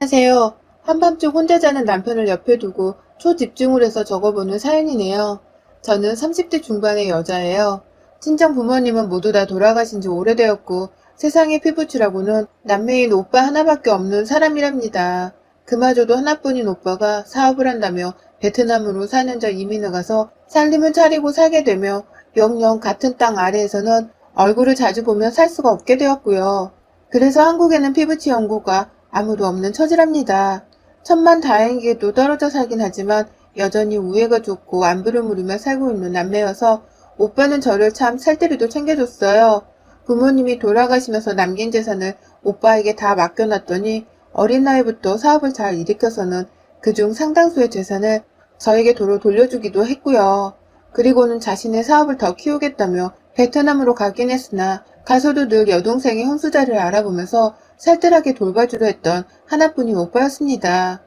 안녕하세요. 한밤중 혼자 자는 남편을 옆에 두고 초집중을 해서 적어보는 사연이네요. 저는 30대 중반의 여자예요. 친정 부모님은 모두 다 돌아가신 지 오래되었고 세상에 피부치라고는 남매인 오빠 하나밖에 없는 사람이랍니다. 그마저도 하나뿐인 오빠가 사업을 한다며 베트남으로 4년 전 이민을 가서 살림을 차리고 살게 되며 영영 같은 땅 아래에서는 얼굴을 자주 보며 살 수가 없게 되었고요. 그래서 한국에는 피부치 연고가 아무도 없는 처지랍니다. 천만 다행히도 떨어져 살긴 하지만 여전히 우애가 좋고 안부를 물으며 살고 있는 남매여서 오빠는 저를 참 살뜰히도 챙겨줬어요. 부모님이 돌아가시면서 남긴 재산을 오빠에게 다 맡겨놨더니 어린 나이부터 사업을 잘 일으켜서는 그중 상당수의 재산을 저에게 도로 돌려주기도 했고요. 그리고는 자신의 사업을 더 키우겠다며 베트남으로 가긴 했으나 가서도 늘 여동생의 혼수자를 알아보면서 살뜰하게 돌봐주려 했던 하나뿐인 오빠였습니다.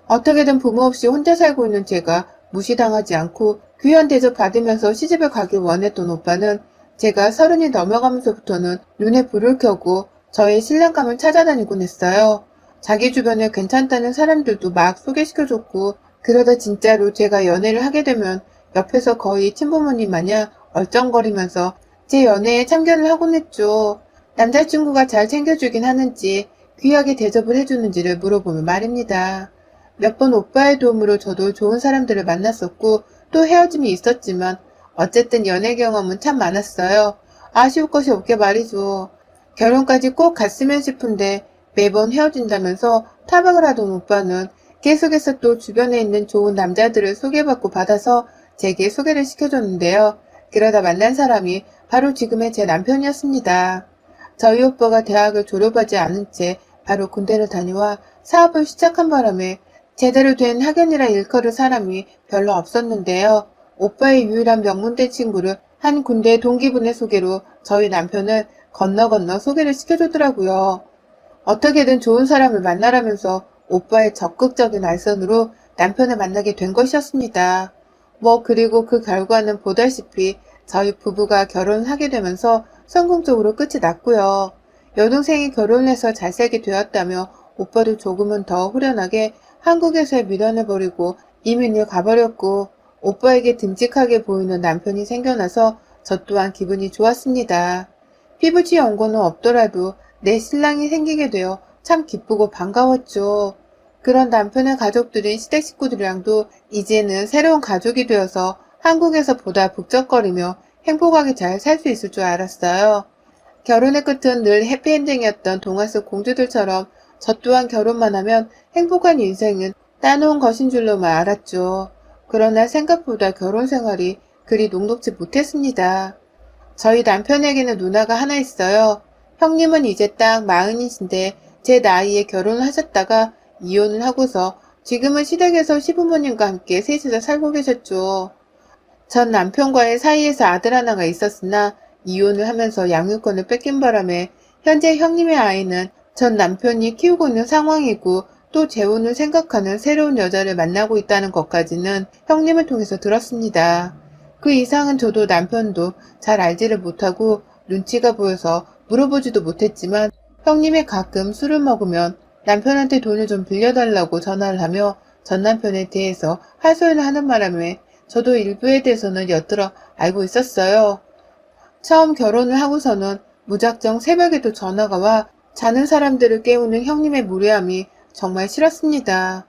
어떻게든 부모 없이 혼자 살고 있는 제가 무시당하지 않고 귀한 대접 받으면서 시집을 가길 원했던 오빠는 제가 30이 넘어가면서부터는 눈에 불을 켜고 저의 신랑감을 찾아다니곤 했어요. 자기 주변에 괜찮다는 사람들도 막 소개시켜줬고 그러다 진짜로 제가 연애를 하게 되면 옆에서 거의 친부모님 마냥 얼쩡거리면서 제 연애에 참견을 하곤 했죠. 남자친구가 잘 챙겨주긴 하는지 귀하게 대접을 해주는지를 물어보면 말입니다. 몇 번 오빠의 도움으로 저도 좋은 사람들을 만났었고 또 헤어짐이 있었지만 어쨌든 연애 경험은 참 많았어요. 아쉬울 것이 없게 말이죠. 결혼까지 꼭 갔으면 싶은데 매번 헤어진다면서 타박을 하던 오빠는 계속해서 또 주변에 있는 좋은 남자들을 소개받고 받아서 제게 소개를 시켜줬는데요. 그러다 만난 사람이 바로 지금의 제 남편이었습니다. 저희 오빠가 대학을 졸업하지 않은 채 바로 군대를 다녀와 사업을 시작한 바람에 제대로 된 학연이라 일컬을 사람이 별로 없었는데요. 오빠의 유일한 명문대 친구를 한 군대 동기분의 소개로 저희 남편을 건너 소개를 시켜주더라고요. 어떻게든 좋은 사람을 만나라면서 오빠의 적극적인 알선으로 남편을 만나게 된 것이었습니다. 그리고 그 결과는 보다시피 저희 부부가 결혼을 하게 되면서 성공적으로 끝이 났고요. 여동생이 결혼해서 잘 살게 되었다며 오빠도 조금은 더 후련하게 한국에서의 미련을 버리고 이민을 가버렸고 오빠에게 듬직하게 보이는 남편이 생겨나서 저 또한 기분이 좋았습니다. 피부치 연고는 없더라도 내 신랑이 생기게 되어 참 기쁘고 반가웠죠. 그런 남편의 가족들인 시댁 식구들이랑도 이제는 새로운 가족이 되어서 한국에서 보다 북적거리며 행복하게 잘 살 수 있을 줄 알았어요. 결혼의 끝은 늘 해피엔딩이었던 동화 속 공주들처럼 저 또한 결혼만 하면 행복한 인생은 따놓은 것인 줄로만 알았죠. 그러나 생각보다 결혼 생활이 그리 녹록지 못했습니다. 저희 남편에게는 누나가 하나 있어요. 형님은 이제 딱 40이신데 제 나이에 결혼을 하셨다가 이혼을 하고서 지금은 시댁에서 시부모님과 함께 셋이서 살고 계셨죠. 전 남편과의 사이에서 아들 하나가 있었으나 이혼을 하면서 양육권을 뺏긴 바람에 현재 형님의 아이는 전 남편이 키우고 있는 상황이고 또 재혼을 생각하는 새로운 여자를 만나고 있다는 것까지는 형님을 통해서 들었습니다. 그 이상은 저도 남편도 잘 알지를 못하고 눈치가 보여서 물어보지도 못했지만 형님이 가끔 술을 먹으면 남편한테 돈을 좀 빌려달라고 전화를 하며 전 남편에 대해서 하소연을 하는 바람에 저도 일부에 대해서는 엿들어 알고 있었어요. 처음 결혼을 하고서는 무작정 새벽에도 전화가 와 자는 사람들을 깨우는 형님의 무례함이 정말 싫었습니다.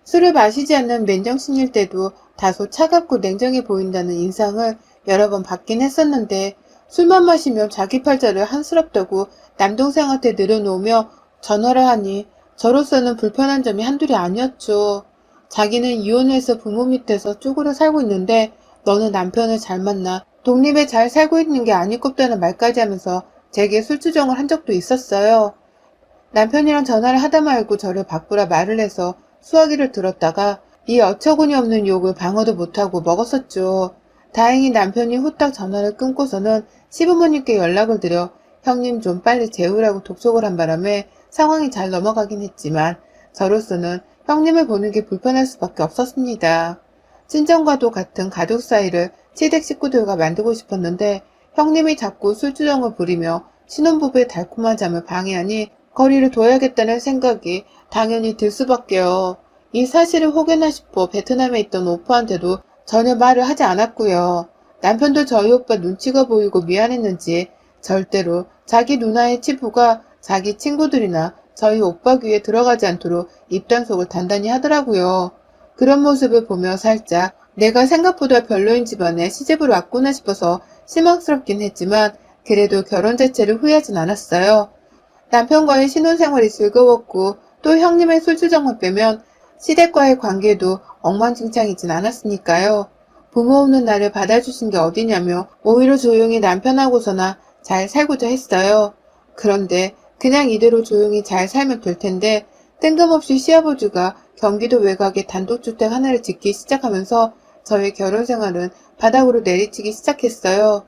술을 마시지 않는 맨정신일 때도 다소 차갑고 냉정해 보인다는 인상을 여러 번 받긴 했었는데 술만 마시면 자기 팔자를 한스럽다고 남동생한테 늘어놓으며 전화를 하니 저로서는 불편한 점이 한둘이 아니었죠. 자기는 이혼을 해서 부모 밑에서 쪼그려 살고 있는데 너는 남편을 잘 만나 독립에 잘 살고 있는 게 아니꼽다는 말까지 하면서 제게 술주정을 한 적도 있었어요. 남편이랑 전화를 하다 말고 저를 바꾸라 말을 해서 수화기를 들었다가 이 어처구니 없는 욕을 방어도 못하고 먹었었죠. 다행히 남편이 후딱 전화를 끊고서는 시부모님께 연락을 드려 형님 좀 빨리 재우라고 독촉을 한 바람에 상황이 잘 넘어가긴 했지만 저로서는 형님을 보는 게 불편할 수밖에 없었습니다. 친정과도 같은 가족 사이를 시댁 식구들과 만들고 싶었는데 형님이 자꾸 술주정을 부리며 신혼부부의 달콤한 잠을 방해하니 거리를 둬야겠다는 생각이 당연히 들 수밖에요. 이 사실을 혹여나 싶어 베트남에 있던 오빠한테도 전혀 말을 하지 않았고요. 남편도 저희 오빠 눈치가 보이고 미안했는지 절대로 자기 누나의 치부가 자기 친구들이나 저희 오빠 귀에 들어가지 않도록 입단속을 단단히 하더라고요. 그런 모습을 보며 살짝 내가 생각보다 별로인 집안에 시집을 왔구나 싶어서 실망스럽긴 했지만 그래도 결혼 자체를 후회하진 않았어요. 남편과의 신혼생활이 즐거웠고 또 형님의 술주정만 빼면 시댁과의 관계도 엉망진창이진 않았으니까요. 부모 없는 나를 받아주신 게 어디냐며 오히려 조용히 남편하고서나 잘 살고자 했어요. 그런데 그냥 이대로 조용히 잘 살면 될 텐데 뜬금없이 시아버지가 경기도 외곽에 단독주택 하나를 짓기 시작하면서 저의 결혼생활은 바닥으로 내리치기 시작했어요.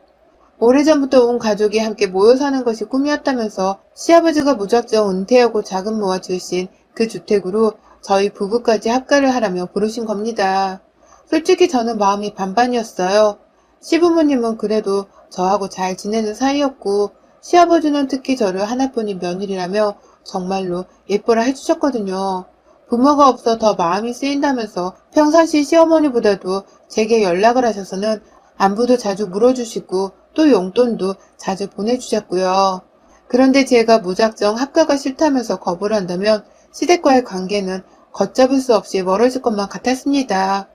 오래전부터 온 가족이 함께 모여 사는 것이 꿈이었다면서 시아버지가 무작정 은퇴하고 자금 모아 주신 그 주택으로 저희 부부까지 합가를 하라며 부르신 겁니다. 솔직히 저는 마음이 반반이었어요. 시부모님은 그래도 저하고 잘 지내는 사이였고 시아버지는 특히 저를 하나뿐인 며느리라며 정말로 예뻐라 해주셨거든요. 부모가 없어 더 마음이 쓰인다면서 평상시 시어머니보다도 제게 연락을 하셔서는 안부도 자주 물어주시고 또 용돈도 자주 보내주셨고요. 그런데 제가 무작정 합가가 싫다면서 거부를 한다면 시댁과의 관계는 걷잡을 수 없이 멀어질 것만 같았습니다.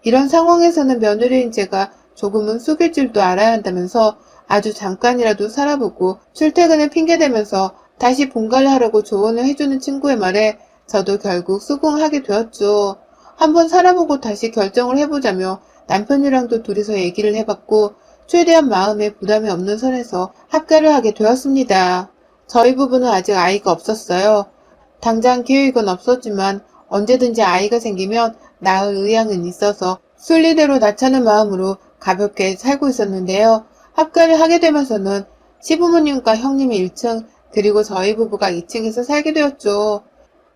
이런 상황에서는 며느리인 제가 조금은 숙일 줄도 알아야 한다면서 아주 잠깐이라도 살아보고 출퇴근을 핑계대면서 다시 본가를 하라고 조언을 해주는 친구의 말에 저도 결국 수긍하게 되었죠. 한번 살아보고 다시 결정을 해보자며 남편이랑도 둘이서 얘기를 해봤고 최대한 마음에 부담이 없는 선에서 합가를 하게 되었습니다. 저희 부부는 아직 아이가 없었어요. 당장 계획은 없었지만 언제든지 아이가 생기면 낳을 의향은 있어서 순리대로 낳자는 마음으로 가볍게 살고 있었는데요. 합가를 하게 되면서는 시부모님과 형님이 1층 그리고 저희 부부가 2층에서 살게 되었죠.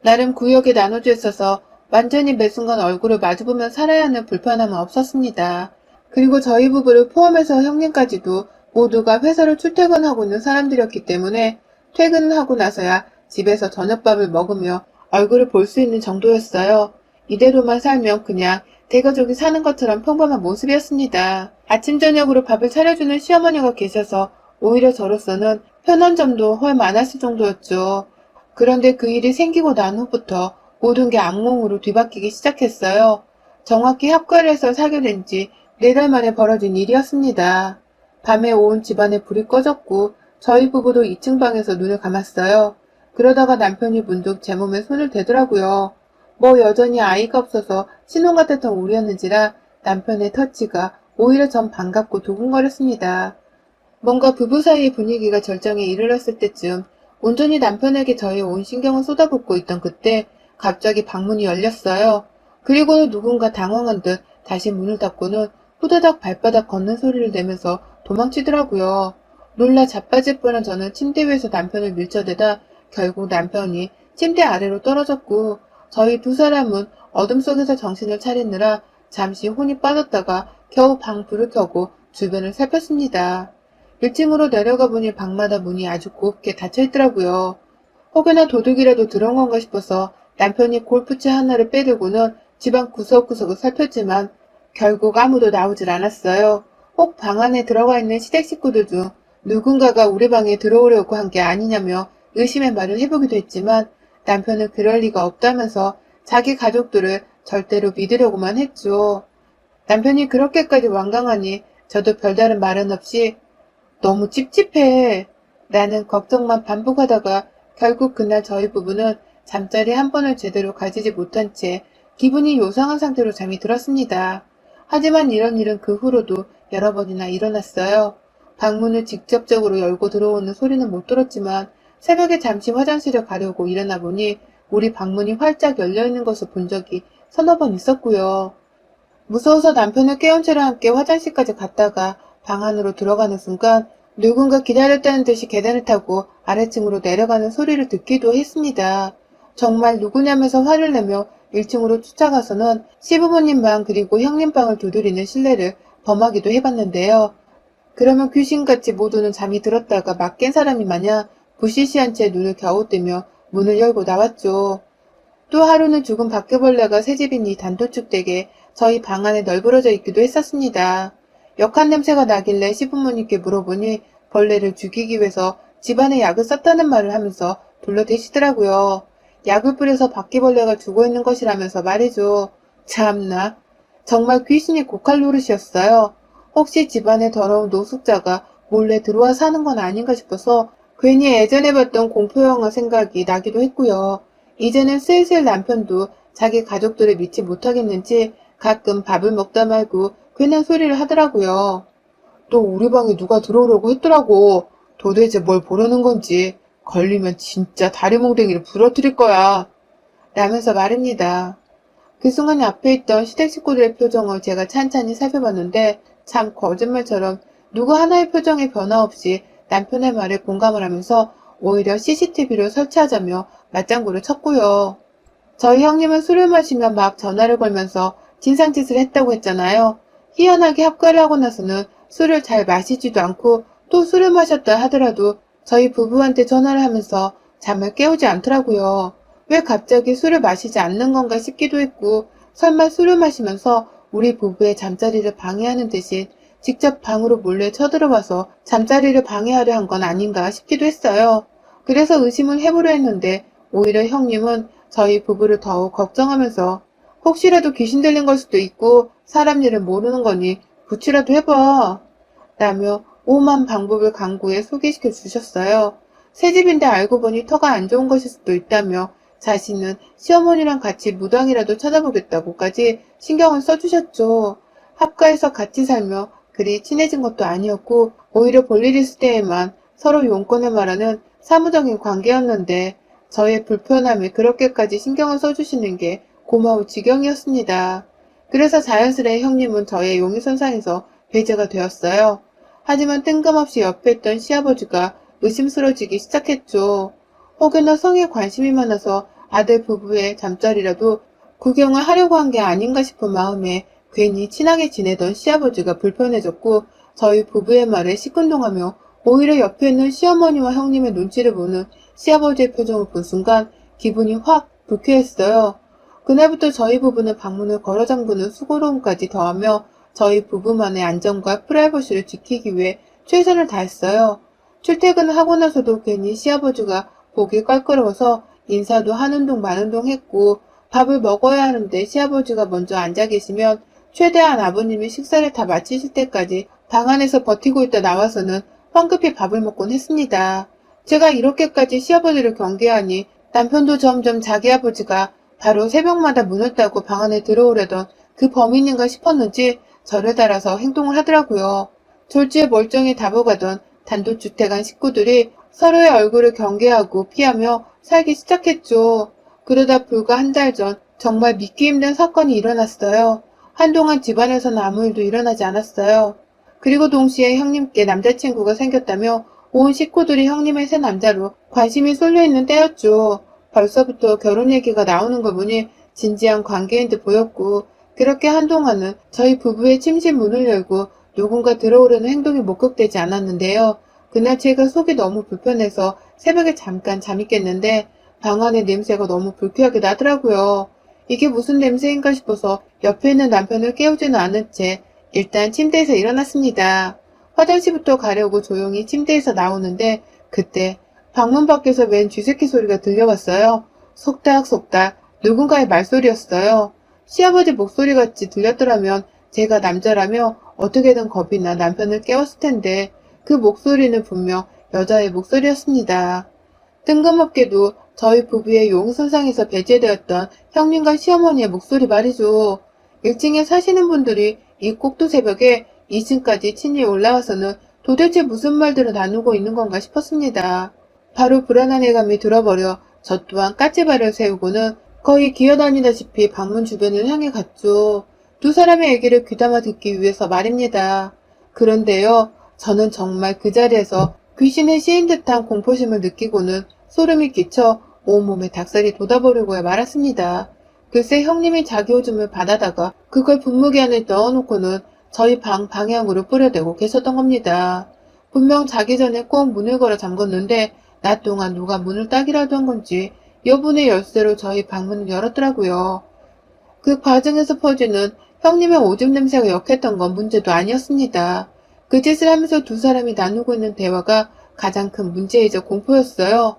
나름 구역에 나눠져 있어서 완전히 매 순간 얼굴을 마주보며 살아야 하는 불편함은 없었습니다. 그리고 저희 부부를 포함해서 형님까지도 모두가 회사로 출퇴근하고 있는 사람들이었기 때문에 퇴근하고 나서야 집에서 저녁밥을 먹으며 얼굴을 볼 수 있는 정도였어요. 이대로만 살면 그냥 대가족이 사는 것처럼 평범한 모습이었습니다. 아침 저녁으로 밥을 차려주는 시어머니가 계셔서 오히려 저로서는 편한 점도 헐 많았을 정도였죠. 그런데 그 일이 생기고 난 후부터 모든 게 악몽으로 뒤바뀌기 시작했어요. 정확히 합가를 해서 사게 된 지 4달 만에 벌어진 일이었습니다. 밤에 온 집안에 불이 꺼졌고 저희 부부도 2층 방에서 눈을 감았어요. 그러다가 남편이 문득 제 몸에 손을 대더라고요. 뭐 여전히 아이가 없어서 신혼 같았던 우리였는지라 남편의 터치가 오히려 전 반갑고 두근거렸습니다. 뭔가 부부 사이의 분위기가 절정에 이르렀을 때쯤 온전히 남편에게 저의 온 신경을 쏟아붓고 있던 그때 갑자기 방문이 열렸어요. 그리고는 누군가 당황한 듯 다시 문을 닫고는 후다닥 발바닥 걷는 소리를 내면서 도망치더라고요. 놀라 자빠질 뻔한 저는 침대 위에서 남편을 밀쳐대다 결국 남편이 침대 아래로 떨어졌고 저희 두 사람은 어둠 속에서 정신을 차리느라 잠시 혼이 빠졌다가 겨우 방 불을 켜고 주변을 살폈습니다. 1층으로 내려가 보니 방마다 문이 아주 곱게 닫혀있더라고요. 혹여나 도둑이라도 들어온 건가 싶어서 남편이 골프채 하나를 빼들고는 집안 구석구석을 살폈지만 결국 아무도 나오질 않았어요. 혹 방 안에 들어가 있는 시댁 식구들 중 누군가가 우리 방에 들어오려고 한 게 아니냐며 의심의 말을 해보기도 했지만 남편은 그럴 리가 없다면서 자기 가족들을 절대로 믿으려고만 했죠. 남편이 그렇게까지 완강하니 저도 별다른 말은 없이 너무 찝찝해 라는 걱정만 반복하다가 결국 그날 저희 부부는 잠자리 한 번을 제대로 가지지 못한 채 기분이 요상한 상태로 잠이 들었습니다. 하지만 이런 일은 그 후로도 여러 번이나 일어났어요. 방문을 직접적으로 열고 들어오는 소리는 못 들었지만 새벽에 잠시 화장실을 가려고 일어나 보니 우리 방문이 활짝 열려있는 것을 본 적이 서너 번 있었고요. 무서워서 남편을 깨운 채로 함께 화장실까지 갔다가 방 안으로 들어가는 순간 누군가 기다렸다는 듯이 계단을 타고 아래층으로 내려가는 소리를 듣기도 했습니다. 정말 누구냐면서 화를 내며 1층으로 쫓아가서는 시부모님 방 그리고 형님 방을 두드리는 실례를 범하기도 해봤는데요. 그러면 귀신같이 모두는 잠이 들었다가 막 깬 사람이 마냥 부시시한 채 눈을 겨우 뜨며 문을 열고 나왔죠. 또 하루는 죽은 바퀴벌레가 새집이니 단도축되게 저희 방 안에 널브러져 있기도 했었습니다. 역한 냄새가 나길래 시부모님께 물어보니 벌레를 죽이기 위해서 집안에 약을 썼다는 말을 하면서 둘러대시더라고요. 약을 뿌려서 바퀴벌레가 죽어있는 것이라면서 말이죠. 참나. 정말 귀신이 고칼 노릇이었어요. 혹시 집안에 더러운 노숙자가 몰래 들어와 사는 건 아닌가 싶어서 괜히 예전에 봤던 공포영화 생각이 나기도 했고요. 이제는 슬슬 남편도 자기 가족들을 믿지 못하겠는지 가끔 밥을 먹다 말고 괜한 소리를 하더라고요. 또 우리 방에 누가 들어오려고 했더라고. 도대체 뭘 보려는 건지. 걸리면 진짜 다리몽댕이를 부러뜨릴 거야. 라면서 말입니다. 그 순간 앞에 있던 시댁 식구들의 표정을 제가 찬찬히 살펴봤는데 참 거짓말처럼 누구 하나의 표정에 변화 없이 남편의 말에 공감을 하면서 오히려 CCTV를 설치하자며 맞장구를 쳤고요. 저희 형님은 술을 마시며 막 전화를 걸면서 진상짓을 했다고 했잖아요. 희한하게 합가를 하고 나서는 술을 잘 마시지도 않고 또 술을 마셨다 하더라도 저희 부부한테 전화를 하면서 잠을 깨우지 않더라고요. 왜 갑자기 술을 마시지 않는 건가 싶기도 했고 설마 술을 마시면서 우리 부부의 잠자리를 방해하는 대신 직접 방으로 몰래 쳐들어와서 잠자리를 방해하려 한 건 아닌가 싶기도 했어요. 그래서 의심을 해보려 했는데 오히려 형님은 저희 부부를 더욱 걱정하면서 혹시라도 귀신 들린 걸 수도 있고 사람 일을 모르는 거니 부치라도 해봐 라며 오만 방법을 강구해 소개시켜 주셨어요. 새집인데 알고 보니 터가 안 좋은 것일 수도 있다며 자신은 시어머니랑 같이 무당이라도 찾아보겠다고까지 신경을 써주셨죠. 합가해서 같이 살며 그리 친해진 것도 아니었고 오히려 볼일 있을 때에만 서로 용건을 말하는 사무적인 관계였는데 저의 불편함에 그렇게까지 신경을 써주시는 게 고마울 지경이었습니다. 그래서 자연스레 형님은 저의 용의선상에서 배제가 되었어요. 하지만 뜬금없이 옆에 있던 시아버지가 의심스러워지기 시작했죠. 혹여나 성에 관심이 많아서 아들 부부의 잠자리라도 구경을 하려고 한 게 아닌가 싶은 마음에 괜히 친하게 지내던 시아버지가 불편해졌고 저희 부부의 말에 시큰둥하며 오히려 옆에 있는 시어머니와 형님의 눈치를 보는 시아버지의 표정을 본 순간 기분이 확 불쾌했어요. 그날부터 저희 부부는 방문을 걸어 잠그는 수고로움까지 더하며 저희 부부만의 안전과 프라이버시를 지키기 위해 최선을 다했어요. 출퇴근을 하고 나서도 괜히 시아버지가 보기 껄끄러워서 인사도 하는 동 마는 동 했고 밥을 먹어야 하는데 시아버지가 먼저 앉아 계시면 최대한 아버님이 식사를 다 마치실 때까지 방 안에서 버티고 있다 나와서는 황급히 밥을 먹곤 했습니다. 제가 이렇게까지 시아버지를 경계하니 남편도 점점 자기 아버지가 바로 새벽마다 문을 따고 방 안에 들어오려던 그 범인인가 싶었는지 저를 따라서 행동을 하더라고요. 졸지에 멀쩡히 다보가던 단독주택 안 식구들이 서로의 얼굴을 경계하고 피하며 살기 시작했죠. 그러다 불과 한 달 전 정말 믿기 힘든 사건이 일어났어요. 한동안 집안에서는 아무 일도 일어나지 않았어요. 그리고 동시에 형님께 남자친구가 생겼다며 온 식구들이 형님의 새 남자로 관심이 쏠려있는 때였죠. 벌써부터 결혼 얘기가 나오는 걸 보니 진지한 관계인 듯 보였고 그렇게 한동안은 저희 부부의 침실 문을 열고 누군가 들어오려는 행동이 목격되지 않았는데요. 그날 제가 속이 너무 불편해서 새벽에 잠깐 잠이 깼는데 방 안의 냄새가 너무 불쾌하게 나더라고요. 이게 무슨 냄새인가 싶어서 옆에 있는 남편을 깨우지는 않은 채 일단 침대에서 일어났습니다. 화장실부터 가려고 조용히 침대에서 나오는데 그때 방문 밖에서 웬 쥐새끼 소리가 들려왔어요. 속닥속닥 누군가의 말소리였어요. 시아버지 목소리같이 들렸더라면 제가 남자라며 어떻게든 겁이 나 남편을 깨웠을 텐데 그 목소리는 분명 여자의 목소리였습니다. 뜬금없게도 저희 부부의 용선상에서 배제되었던 형님과 시어머니의 목소리 말이죠. 1층에 사시는 분들이 이 꼭두 새벽에 2층까지 친히 올라와서는 도대체 무슨 말들을 나누고 있는 건가 싶었습니다. 바로 불안한 예감이 들어버려 저 또한 까치발을 세우고는 거의 기어다니다시피 방문 주변을 향해 갔죠. 두 사람의 얘기를 귀담아 듣기 위해서 말입니다. 그런데요, 저는 정말 그 자리에서 귀신의 시인 듯한 공포심을 느끼고는 소름이 끼쳐 온몸에 닭살이 돋아버리고야 말았습니다. 글쎄 형님이 자기 오줌을 받아다가 그걸 분무기 안에 넣어놓고는 저희 방 방향으로 뿌려대고 계셨던 겁니다. 분명 자기 전에 꼭 문을 걸어 잠궜는데 낮 동안 누가 문을 따기라도 한 건지 여분의 열쇠로 저희 방문을 열었더라고요. 그 과정에서 퍼지는 형님의 오줌 냄새가 역했던 건 문제도 아니었습니다. 그 짓을 하면서 두 사람이 나누고 있는 대화가 가장 큰 문제이자 공포였어요.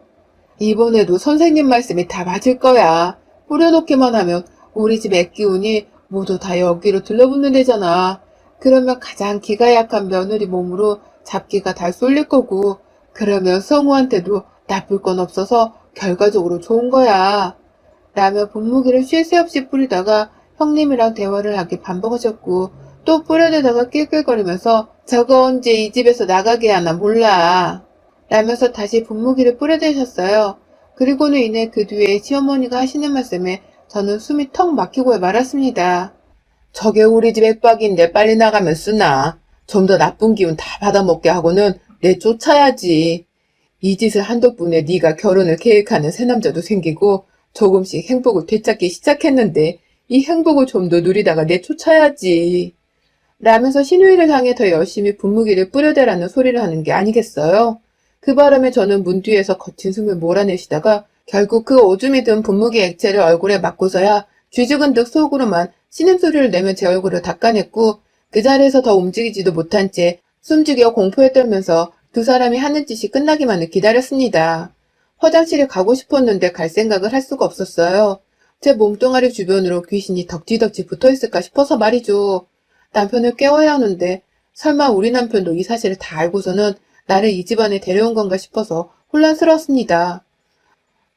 이번에도 선생님 말씀이 다 맞을 거야. 뿌려놓기만 하면 우리 집 애기운이 모두 다 여기로 들러붙는 데잖아. 그러면 가장 기가 약한 며느리 몸으로 잡기가 다 쏠릴 거고, 그러면 성우한테도 나쁠 건 없어서 결과적으로 좋은 거야. 라며 분무기를 쉴 새 없이 뿌리다가 형님이랑 대화를 하기 반복하셨고, 또 뿌려대다가 낄낄거리면서 저거 언제 이 집에서 나가게 하나 몰라. 라면서 다시 분무기를 뿌려대셨어요. 그리고는 이내 그 뒤에 시어머니가 하시는 말씀에 저는 숨이 턱 막히고 말았습니다. 저게 우리 집 액박인데 빨리 나가면 쓰나. 좀 더 나쁜 기운 다 받아먹게 하고는 내쫓아야지. 이 짓을 한 덕분에 네가 결혼을 계획하는 새남자도 생기고 조금씩 행복을 되찾기 시작했는데 이 행복을 좀 더 누리다가 내쫓아야지. 라면서 신우이를 향해 더 열심히 분무기를 뿌려대라는 소리를 하는 게 아니겠어요? 그 바람에 저는 문 뒤에서 거친 숨을 몰아내시다가 결국 그 오줌이 든 분무기 액체를 얼굴에 맞고서야 쥐죽은 듯 속으로만 신음소리를 내며 제 얼굴을 닦아냈고 그 자리에서 더 움직이지도 못한 채 숨죽여 공포에 떨면서 두 사람이 하는 짓이 끝나기만을 기다렸습니다. 화장실에 가고 싶었는데 갈 생각을 할 수가 없었어요. 제 몸뚱아리 주변으로 귀신이 덕지덕지 붙어있을까 싶어서 말이죠. 남편을 깨워야 하는데 설마 우리 남편도 이 사실을 다 알고서는 나를 이 집안에 데려온 건가 싶어서 혼란스러웠습니다.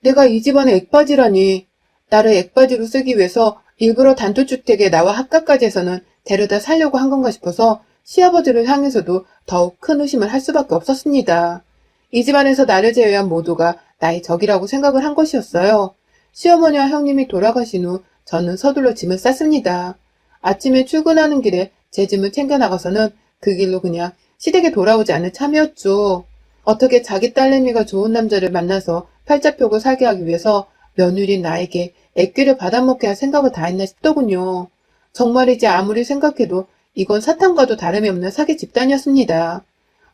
내가 이 집안의 액바지라니. 나를 액바지로 쓰기 위해서 일부러 단독주택에 나와 합가까지 해서는 데려다 살려고 한 건가 싶어서 시아버지를 향해서도 더욱 큰 의심을 할 수밖에 없었습니다. 이 집안에서 나를 제외한 모두가 나의 적이라고 생각을 한 것이었어요. 시어머니와 형님이 돌아가신 후 저는 서둘러 짐을 쌌습니다. 아침에 출근하는 길에 제 짐을 챙겨 나가서는 그 길로 그냥 시댁에 돌아오지 않을 참이었죠. 어떻게 자기 딸내미가 좋은 남자를 만나서 팔자 펴고 살게 하기 위해서 며느리인 나에게 애귀를 받아먹게 할 생각을 다 했나 싶더군요. 정말이지 아무리 생각해도 이건 사탄과도 다름이 없는 사기 집단이었습니다.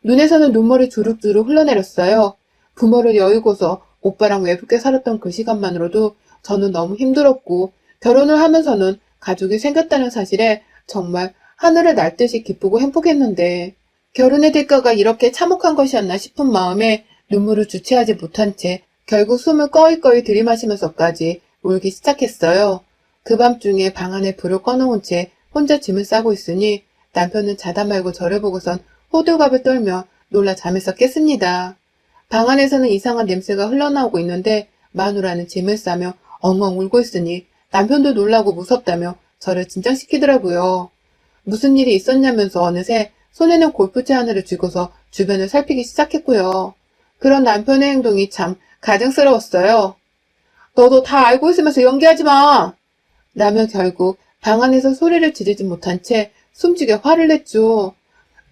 눈에서는 눈물이 주룩주룩 흘러내렸어요. 부모를 여의고서 오빠랑 외롭게 살았던 그 시간만으로도 저는 너무 힘들었고 결혼을 하면서는 가족이 생겼다는 사실에 정말 하늘을 날 듯이 기쁘고 행복했는데 결혼의 대가가 이렇게 참혹한 것이었나 싶은 마음에 눈물을 주체하지 못한 채 결국 숨을 꺼이꺼이 들이마시면서까지 울기 시작했어요. 그 밤중에 방 안에 불을 꺼놓은 채 혼자 짐을 싸고 있으니 남편은 자다 말고 저를 보고선 호들갑을 떨며 놀라 잠에서 깼습니다. 방 안에서는 이상한 냄새가 흘러나오고 있는데 마누라는 짐을 싸며 엉엉 울고 있으니 남편도 놀라고 무섭다며 저를 진정시키더라고요. 무슨 일이 있었냐면서 어느새 손에는 골프채 하나를 쥐고서 주변을 살피기 시작했고요. 그런 남편의 행동이 참 가증스러웠어요. 너도 다 알고 있으면서 연기하지 마! 라며 결국 방 안에서 소리를 지르지 못한 채 숨죽여 화를 냈죠.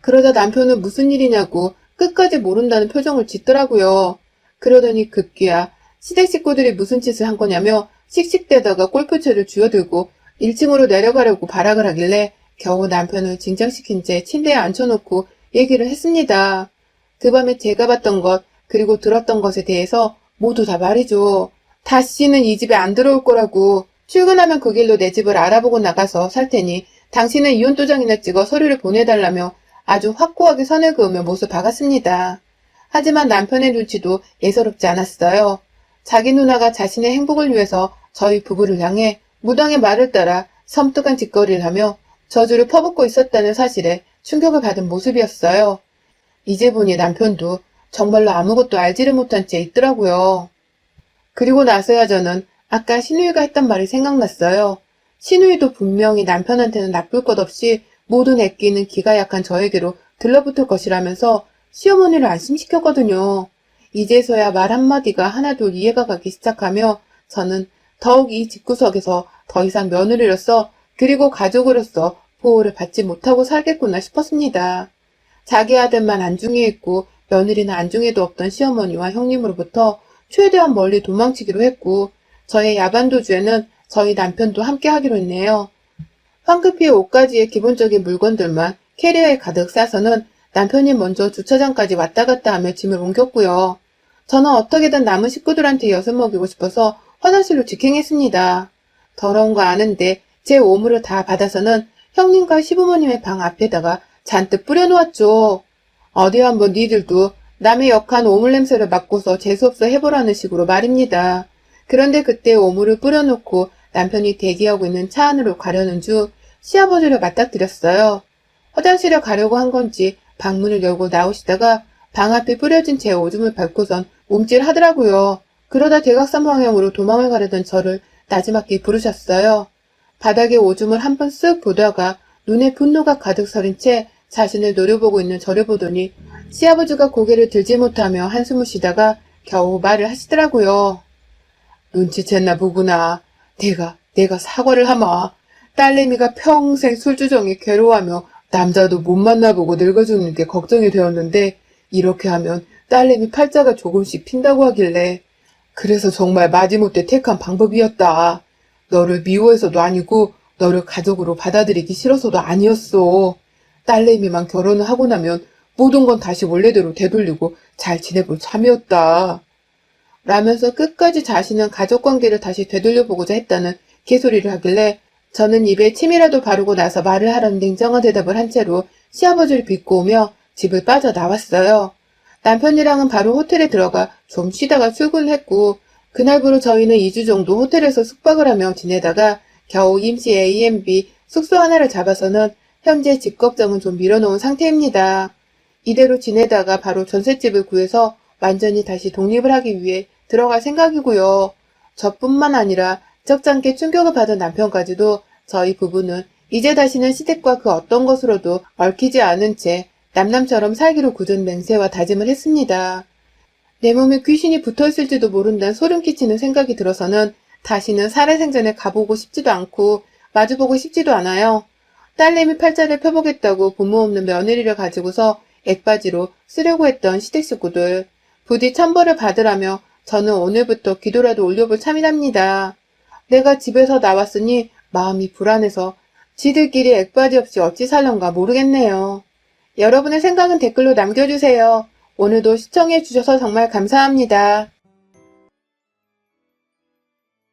그러자 남편은 무슨 일이냐고 끝까지 모른다는 표정을 짓더라고요. 그러더니 급기야 시댁 식구들이 무슨 짓을 한 거냐며 씩씩대다가 골프채를 쥐어들고 1층으로 내려가려고 발악을 하길래 겨우 남편을 진정시킨 채 침대에 앉혀놓고 얘기를 했습니다. 그 밤에 제가 봤던 것 그리고 들었던 것에 대해서 모두 다 말이죠. 다시는 이 집에 안 들어올 거라고. 출근하면 그 길로 내 집을 알아보고 나가서 살 테니 당신은 이혼도장이나 찍어 서류를 보내달라며 아주 확고하게 선을 그으며 못을 박았습니다. 하지만 남편의 눈치도 예사롭지 않았어요. 자기 누나가 자신의 행복을 위해서 저희 부부를 향해 무당의 말을 따라 섬뜩한 짓거리를 하며 저주를 퍼붓고 있었다는 사실에 충격을 받은 모습이었어요. 이제 보니 남편도 정말로 아무것도 알지를 못한 채 있더라고요. 그리고 나서야 저는 아까 신우이가 했던 말이 생각났어요. 신우이도 분명히 남편한테는 나쁠 것 없이 모든 애끼는 기가 약한 저에게로 들러붙을 것이라면서 시어머니를 안심시켰거든요. 이제서야 말 한마디가 하나둘 이해가 가기 시작하며 저는 더욱 이 집구석에서 더 이상 며느리로서 그리고 가족으로서 보호를 받지 못하고 살겠구나 싶었습니다. 자기 아들만 안중에 있고 며느리는 안중에도 없던 시어머니와 형님으로부터 최대한 멀리 도망치기로 했고 저의 야반도주에는 저희 남편도 함께 하기로 했네요. 황급히 옷가지의 기본적인 물건들만 캐리어에 가득 싸서는 남편이 먼저 주차장까지 왔다 갔다 하며 짐을 옮겼고요. 저는 어떻게든 남은 식구들한테 엿을 먹이고 싶어서 화장실로 직행했습니다. 더러운 거 아는데 제 오물을 다 받아서는 형님과 시부모님의 방 앞에다가 잔뜩 뿌려놓았죠. 어디 한번 니들도 남의 역한 오물 냄새를 맡고서 재수없어 해보라는 식으로 말입니다. 그런데 그때 오물을 뿌려놓고 남편이 대기하고 있는 차 안으로 가려는 중 시아버지를 맞닥뜨렸어요. 화장실에 가려고 한 건지 방문을 열고 나오시다가 방 앞에 뿌려진 제 오줌을 밟고선 움찔하더라고요. 그러다 대각선 방향으로 도망을 가려던 저를 나지막히 부르셨어요. 바닥에 오줌을 한 번 쓱 보다가 눈에 분노가 가득 서린 채 자신을 노려보고 있는 저를 보더니 시아버지가 고개를 들지 못하며 한숨을 쉬다가 겨우 말을 하시더라고요. 눈치챘나 보구나. 내가 사과를 하마. 딸내미가 평생 술주정에 괴로워하며 남자도 못 만나보고 늙어죽는 게 걱정이 되었는데 이렇게 하면 딸내미 팔자가 조금씩 핀다고 하길래 그래서 정말 마지못해 택한 방법이었다. 너를 미워해서도 아니고 너를 가족으로 받아들이기 싫어서도 아니었어. 딸내미만 결혼을 하고 나면 모든 건 다시 원래대로 되돌리고 잘 지내볼 참이었다. 라면서 끝까지 자신은 가족관계를 다시 되돌려보고자 했다는 개소리를 하길래 저는 입에 침이라도 바르고 나서 말을 하라는 냉정한 대답을 한 채로 시아버지를 빚고 오며 집을 빠져나왔어요. 남편이랑은 바로 호텔에 들어가 좀 쉬다가 출근을 했고 그날부로 저희는 2주 정도 호텔에서 숙박을 하며 지내다가 겨우 임시 A&B 숙소 하나를 잡아서는 현재 집 걱정은 좀 밀어놓은 상태입니다. 이대로 지내다가 바로 전셋집을 구해서 완전히 다시 독립을 하기 위해 들어갈 생각이고요. 저뿐만 아니라 적잖게 충격을 받은 남편까지도 저희 부부는 이제 다시는 시댁과 그 어떤 것으로도 얽히지 않은 채 남남처럼 살기로 굳은 맹세와 다짐을 했습니다. 내 몸에 귀신이 붙어있을지도 모른다는 소름 끼치는 생각이 들어서는 다시는 살아생전에 가보고 싶지도 않고 마주보고 싶지도 않아요. 딸내미 팔자를 펴보겠다고 부모 없는 며느리를 가지고서 액바지로 쓰려고 했던 시댁 식구들 부디 천벌을 받으라며 저는 오늘부터 기도라도 올려볼 참이랍니다. 내가 집에서 나왔으니 마음이 불안해서 지들끼리 액바지 없이 어찌 살런가 모르겠네요. 여러분의 생각은 댓글로 남겨주세요. 오늘도 시청해주셔서 정말 감사합니다.